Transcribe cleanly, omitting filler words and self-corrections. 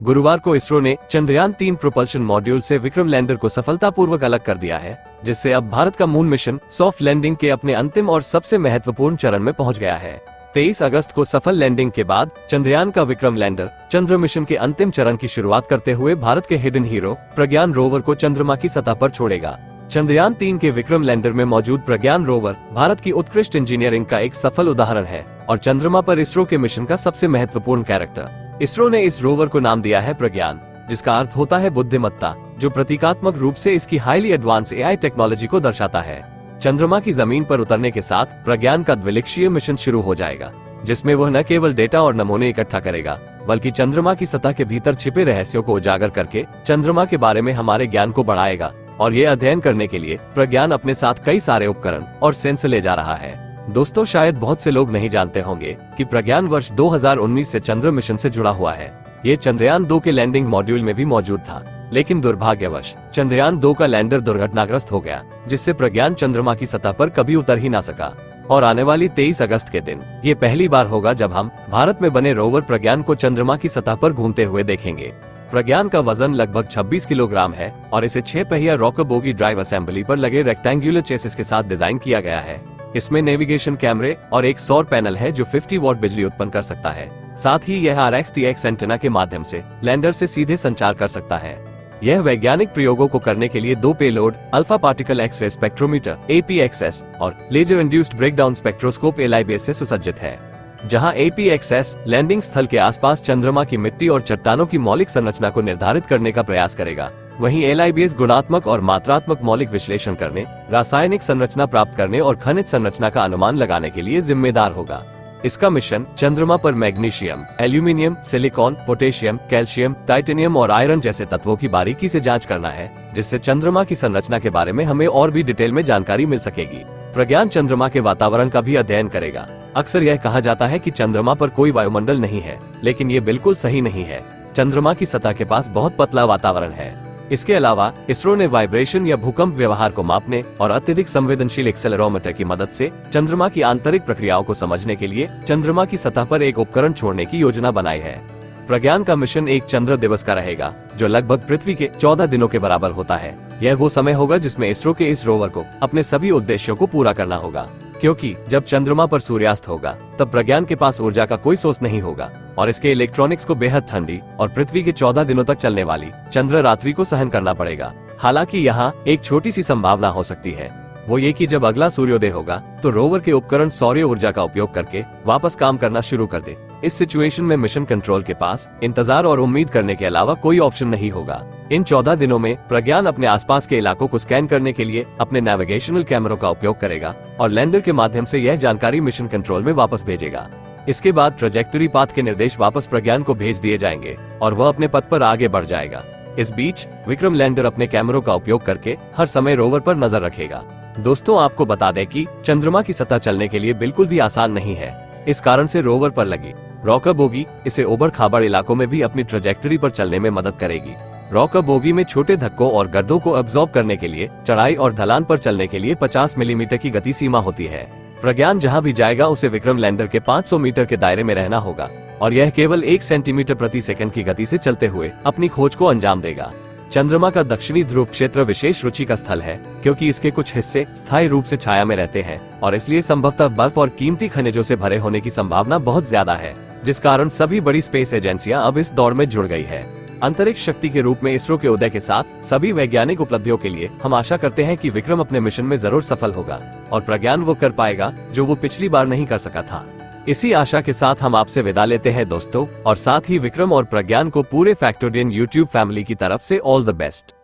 गुरुवार को इसरो ने चंद्रयान-3 प्रोपल्शन मॉड्यूल से विक्रम लैंडर को सफलतापूर्वक अलग कर दिया है, जिससे अब भारत का मून मिशन सॉफ्ट लैंडिंग के अपने अंतिम और सबसे महत्वपूर्ण चरण में पहुंच गया है। 23 अगस्त को सफल लैंडिंग के बाद चंद्रयान का विक्रम लैंडर चंद्र मिशन के अंतिम चरण की शुरुआत करते हुए भारत के हिडन हीरो प्रज्ञान रोवर को चंद्रमा की सतह पर छोड़ेगा। चंद्रयान-3 के विक्रम लैंडर में मौजूद प्रज्ञान रोवर भारत की उत्कृष्ट इंजीनियरिंग का एक सफल उदाहरण है और चंद्रमा पर इसरो के मिशन का सबसे महत्वपूर्ण कैरेक्टर। इसरो ने इस रोवर को नाम दिया है प्रज्ञान, जिसका अर्थ होता है बुद्धिमत्ता, जो प्रतीकात्मक रूप से इसकी हाईली एडवांस एआई टेक्नोलॉजी को दर्शाता है। चंद्रमा की जमीन पर उतरने के साथ प्रज्ञान का द्विलक्षीय मिशन शुरू हो जाएगा, जिसमें वह न केवल डेटा और नमूने इकट्ठा करेगा, बल्कि चंद्रमा की सतह के भीतर छिपे रहस्यों को उजागर करके चंद्रमा के बारे में हमारे ज्ञान को बढ़ाएगा। और ये अध्ययन करने के लिए प्रज्ञान अपने साथ कई सारे उपकरण और सेंसर ले जा रहा है। दोस्तों, शायद बहुत से लोग नहीं जानते होंगे कि प्रज्ञान वर्ष 2019 से चंद्र मिशन से जुड़ा हुआ है। ये चंद्रयान-2 के लैंडिंग मॉड्यूल में भी मौजूद था, लेकिन दुर्भाग्यवश चंद्रयान-2 का लैंडर दुर्घटनाग्रस्त हो गया, जिससे प्रज्ञान चंद्रमा की सतह पर कभी उतर ही ना सका। और आने वाली 23 अगस्त के दिन ये पहली बार होगा जब हम भारत में बने रोवर प्रज्ञान को चंद्रमा की सतह पर घूमते हुए देखेंगे। प्रज्ञान का वजन लगभग 26 किलोग्राम है और इसे 6 पहिया रॉकर बोगी ड्राइव असेंबली पर लगे रेक्टेंगुलर चेसिस के साथ डिजाइन किया गया है। इसमें नेविगेशन कैमरे और एक सौर पैनल है जो 50 वॉट बिजली उत्पन्न कर सकता है। साथ ही यह RX-TX एंटेना के माध्यम से लैंडर से सीधे संचार कर सकता है। यह वैज्ञानिक प्रयोगों को करने के लिए 2 payload alpha particle X ray spectrometer APXS और laser induced breakdown spectroscope LIBS से सुसज्जित है। जहां APXS लैंडिंग स्थल के आसपास चंद्रमा की मिट्टी और चट्टानों की मौलिक संरचना को निर्धारित करने का प्रयास करेगा, वहीं LIBS गुणात्मक और मात्रात्मक मौलिक विश्लेषण करने, रासायनिक संरचना प्राप्त करने और खनिज संरचना का अनुमान लगाने के लिए जिम्मेदार होगा। इसका मिशन चंद्रमा पर magnesium, aluminium, silicon, potassium, calcium, titanium और आयरन जैसे तत्वों की बारीकी से जांच करना है, जिससे चंद्रमा की संरचना के बारे में हमें और भी डिटेल में जानकारी मिल सकेगी। प्रज्ञान चंद्रमा के वातावरण का भी अध्ययन करेगा। अक्सर यह कहा जाता है कि चंद्रमा पर कोई वायुमंडल नहीं है, लेकिन ये बिल्कुल सही नहीं है। चंद्रमा की सतह के पास बहुत पतला वातावरण है। इसके अलावा इसरो ने वाइब्रेशन या भूकंप व्यवहार को मापने और अत्यधिक संवेदनशील एक्सेलेरोमीटर की मदद से चंद्रमा की आंतरिक प्रक्रियाओं को समझने के लिए चंद्रमा की सतह पर एक उपकरण छोड़ने की योजना बनाई है। प्रज्ञान का मिशन एक चंद्र दिवस का रहेगा, जो लगभग पृथ्वी के 14 दिनों के बराबर होता है। यह वो समय होगा जिसमें इसरो के इस रोवर को अपने सभी उद्देश्यों को पूरा करना होगा, क्योंकि जब चंद्रमा पर सूर्यास्त होगा तब प्रज्ञान के पास ऊर्जा का कोई सोर्स नहीं होगा और इसके इलेक्ट्रॉनिक्स को बेहद ठंडी और पृथ्वी के 14 दिनों तक चलने वाली चंद्र रात्रि को सहन करना पड़ेगा। हालांकि यहाँ एक छोटी सी संभावना हो सकती है, वो ये कि जब अगला सूर्योदय होगा तो रोवर के उपकरण सौर ऊर्जा का उपयोग करके वापस काम करना शुरू कर दे। इस सिचुएशन में मिशन कंट्रोल के पास इंतजार और उम्मीद करने के अलावा कोई ऑप्शन नहीं होगा। इन 14 दिनों में प्रज्ञान अपने आसपास के इलाकों को स्कैन करने के लिए अपने नेविगेशनल कैमरों का उपयोग करेगा और लैंडर के माध्यम से यह जानकारी मिशन कंट्रोल में वापस भेजेगा। इसके बाद ट्रैजेक्टरी पाथ के निर्देश वापस प्रज्ञान को भेज दिए जाएंगे और वह अपने पथ पर आगे बढ़ जाएगा। इस बीच विक्रम लैंडर अपने कैमरों का उपयोग करके हर समय रोवर पर नजर रखेगा। दोस्तों, आपको बता दें कि चंद्रमा की सतह चलने के लिए बिल्कुल भी आसान नहीं है। इस कारण से रोवर पर लगी रॉकर बोगी इसे उबड़ खाबड़ इलाकों में भी अपनी ट्रैजेक्टरी पर चलने में मदद करेगी। रॉकर बोगी में छोटे धक्कों और गड्ढों को अब्सॉर्ब करने के लिए चढ़ाई और ढलान पर चलने के लिए 50 मिलीमीटर की गति सीमा होती है। प्रज्ञान जहां भी जाएगा उसे विक्रम लैंडर के 500 मीटर के दायरे में रहना होगा और यह केवल 1 सेंटीमीटर प्रति सेकंड की गति से चलते हुए अपनी खोज को अंजाम देगा। चंद्रमा का दक्षिणी ध्रुव क्षेत्र विशेष रुचि का स्थल है, क्योंकि इसके कुछ हिस्से स्थायी रूप से छाया में रहते हैं और इसलिए संभवतः बर्फ और कीमती खनिजों से भरे होने की संभावना बहुत ज्यादा है, जिस कारण सभी बड़ी स्पेस एजेंसियां अब इस दौड़ में जुड़ गई है। अंतरिक्ष शक्ति के रूप में इसरो के उदय के साथ सभी वैज्ञानिक उपलब्धियों के लिए हम आशा करते हैं कि विक्रम अपने मिशन में जरूर सफल होगा और प्रज्ञान वो कर पाएगा जो वो पिछली बार नहीं कर सका था। इसी आशा के साथ हम आपसे विदा लेते हैं दोस्तों, और साथ ही विक्रम और प्रज्ञान को पूरे फैक्टोरियन यूट्यूब फैमिली की तरफ से ऑल द बेस्ट।